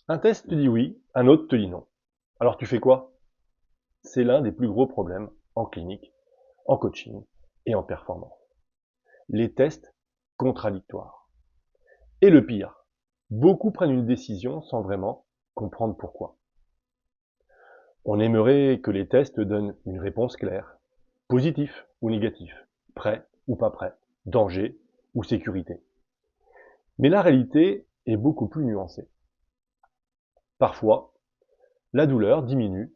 Un test te dit oui, un autre te dit non. Alors tu fais quoi? C'est l'un des plus gros problèmes en clinique, en coaching et en performance. Les tests contradictoires. Et le pire, beaucoup prennent une décision sans vraiment comprendre pourquoi. On aimerait que les tests donnent une réponse claire, positif ou négatif, prêt ou pas prêt, danger ou sécurité. Mais la réalité est beaucoup plus nuancée. Parfois, la douleur diminue,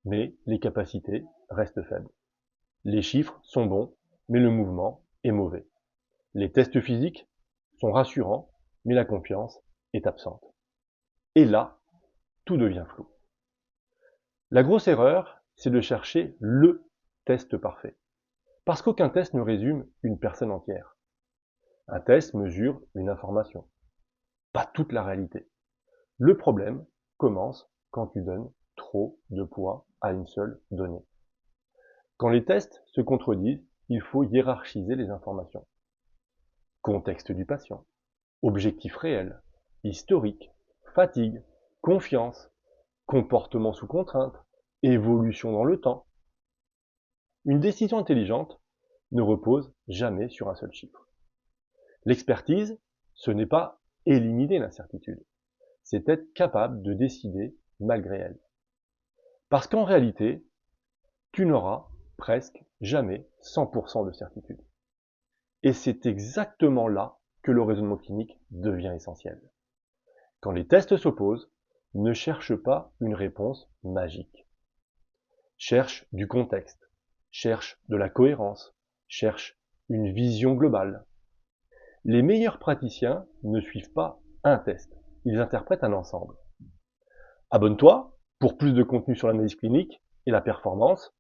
mais les capacités restent faibles. Les chiffres sont bons, mais le mouvement est mauvais. Les tests physiques sont rassurants, mais la confiance est absente. Et là, tout devient flou. La grosse erreur, c'est de chercher le test parfait. Parce qu'aucun test ne résume une personne entière. Un test mesure une information, pas toute la réalité. Le problème commence quand tu donnes trop de poids à une seule donnée. Quand les tests se contredisent, il faut hiérarchiser les informations. Contexte du patient, objectif réel, historique, fatigue, confiance, comportement sous contrainte, évolution dans le temps. Une décision intelligente ne repose jamais sur un seul chiffre. L'expertise, ce n'est pas éliminer l'incertitude, c'est être capable de décider malgré elle. Parce qu'en réalité, tu n'auras presque jamais 100% de certitude. Et c'est exactement là que le raisonnement clinique devient essentiel. Quand les tests s'opposent, ne cherche pas une réponse magique. Cherche du contexte, cherche de la cohérence, cherche une vision globale. Les meilleurs praticiens ne suivent pas un test, ils interprètent un ensemble. Abonne-toi pour plus de contenu sur l'analyse clinique et la performance